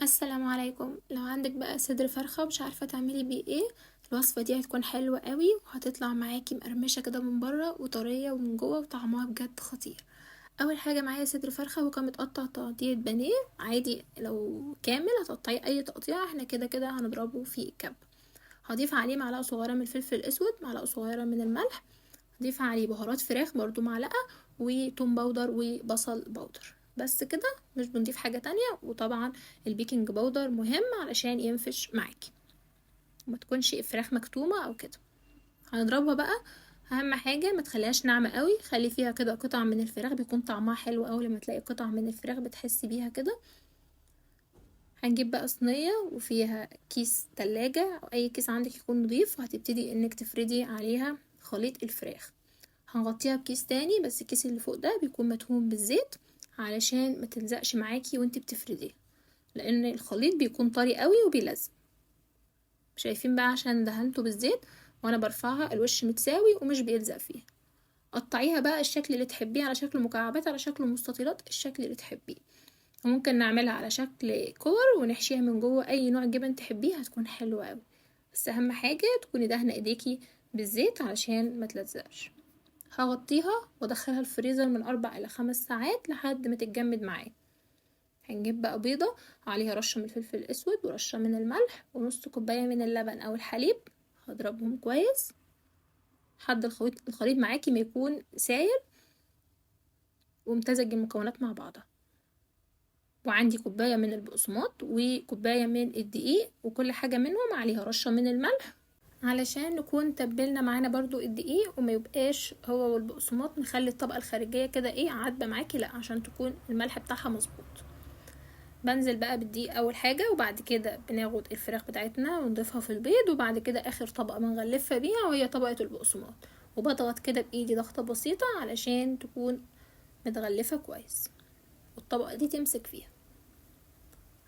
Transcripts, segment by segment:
السلام عليكم. لو عندك بقى صدر فرخة مش عارفة تعملي بيه ايه، الوصفة دي هتكون حلوة قوي وهتطلع معاكي مقرمشة كده من بره وطرية ومن جوه وطعمها بجد خطير. اول حاجة معايا صدر فرخة وكان متقطع تقطيع بانيه عادي، لو كامل هتقطعي اي تقطيع، احنا كده كده هنضربه في الكب. هضيف عليه معلقة صغيرة من الفلفل الاسود، معلقة صغيرة من الملح، هضيف عليه بهارات فراخ برضو معلقة، وتوم باودر وبصل باودر، بس كده. مش بنضيف حاجة تانية. وطبعا البيكنج باودر مهم علشان ينفش معاكي وما تكونش الفراخ مكتومة او كده. هنضربها بقى. اهم حاجة ما تخليهاش ناعمة قوي، خلي فيها كده قطع من الفراخ، بيكون طعمها حلو قوي لما تلاقي قطع من الفراخ بتحسي بيها كده. هنجيب بقى صينية وفيها كيس تلاجة او اي كيس عندك يكون نضيف، وهتبتدي انك تفردي عليها خليط الفراخ. هنغطيها بكيس تاني، بس الكيس اللي فوق ده بيكون مدهون بالزيت علشان ما تلزقش معاكي وانتي بتفرديه، لان الخليط بيكون طري قوي وبيلزق. شايفين بقى عشان دهنته بالزيت وانا برفعها الوش متساوي ومش بيلزق فيها. قطعيها بقى الشكل اللي تحبيه، على شكل مكعبات، على شكل مستطيلات، الشكل اللي تحبيه. وممكن نعملها على شكل كور ونحشيها من جوه اي نوع جبن تحبيه، هتكون حلوة قوي. بس اهم حاجة تكوني دهنة ايديكي بالزيت علشان ما تلزقش. هغطيها وادخلها الفريزر من 4 إلى 5 ساعات لحد ما تتجمد معايا. هنجيب بقى بيضة عليها رشة من الفلفل الاسود ورشة من الملح ونص كوباية من اللبن او الحليب. هضربهم كويس لحد الخليط معاكي ما يكون سايل وامتزج المكونات مع بعضها. وعندي كوباية من البقسماط وكوباية من الدقيق، وكل حاجة منهم عليها رشة من الملح علشان نكون تبلنا معانا برضو الدقيق وما يبقاش هو والبقسماط نخلي الطبقة الخارجية كده ايه عادبة معاكي، لا، عشان تكون الملح بتاعها مظبوط. بنزل بقى بالدقيق اول حاجة، وبعد كده بناخد الفراخ بتاعتنا ونضيفها في البيض، وبعد كده اخر طبقة بنغلفها بيها وهي طبقة البقسماط. وبضغط كده بايدي ضغطة بسيطة علشان تكون متغلفة كويس والطبقة دي تمسك فيها.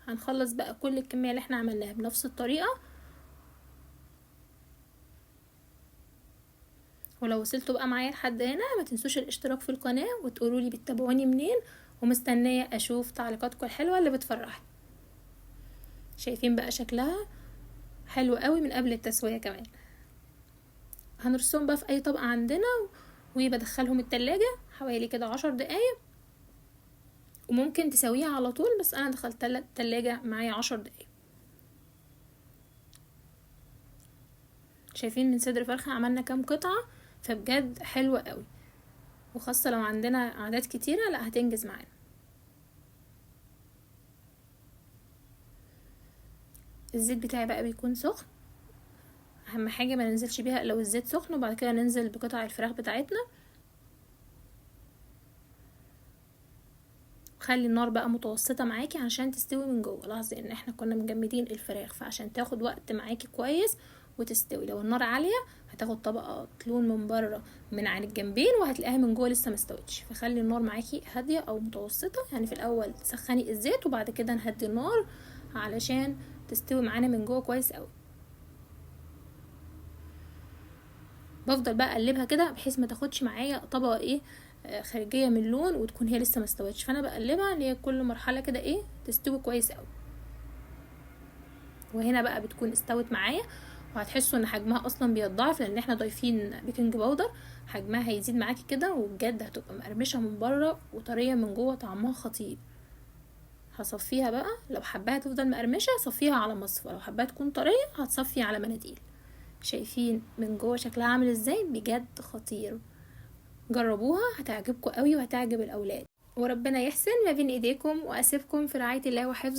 هنخلص بقى كل الكمية اللي احنا عملناها بنفس الطريقة. ولو وصلتوا بقى معايا لحد هنا ما تنسوش الاشتراك في القناة وتقولوا لي بتتابعوني منين، ومستنية اشوف تعليقاتكم الحلوة اللي بتفرحني. شايفين بقى شكلها حلو قوي من قبل التسوية كمان. هنرسهم بقى في اي طبقة عندنا وبدخلهم التلاجة حوالي كده 10 دقايق، وممكن تسويها على طول، بس انا دخلت التلاجة معايا 10 دقايق. شايفين من صدر فرخة عملنا كام قطعة؟ فبجد حلوة قوي، وخاصة لو عندنا اعداد كتيرة لا هتنجز معانا. الزيت بتاعي بقى بيكون سخن، اهم حاجة ما ننزلش بيها لو الزيت سخن، وبعد كده ننزل بقطع الفراخ بتاعتنا. خلي النار بقى متوسطة معاكي عشان تستوي من جوه. لاحظي ان احنا كنا مجمدين الفراخ، فعشان تاخد وقت معاكي كويس وتستوي. لو النار عالية هتاخد طبقة لون من بره من عن الجنبين، وهتلاقيها من جوه لسه مستوتش. فخلي النار معاكي هادية او متوسطة، يعني في الاول تسخني الزيت وبعد كده نهدي النار علشان تستوي معانا من جوه كويس قوي. بفضل بقى اقلبها كده بحيث ما تاخدش معايا طبقه ايه خارجيه من اللون وتكون هي لسه ما استوتش، فانا بقلبها ان هي كل مرحله كده ايه تستوي كويس قوي. وهنا بقى بتكون استوت معايا، وهتحسوا ان حجمها اصلا بيتضاعف لان احنا ضايفين بيكنج باودر. حجمها هيزيد معاكي كده، وبجد هتبقى مقرمشه من بره وطريه من جوه، طعمها خطير. هصفيها بقى، لو حباها تفضل مقرمشه صفيها على مصفى، لو حباها تكون طريه هتصفي على مناديل. شايفين من جوه شكلها عامل ازاي؟ بجد خطير. جربوها هتعجبكم قوي وهتعجب الاولاد. وربنا يحسن ما بين ايديكم، واسيبكم في رعاية الله وحفظه.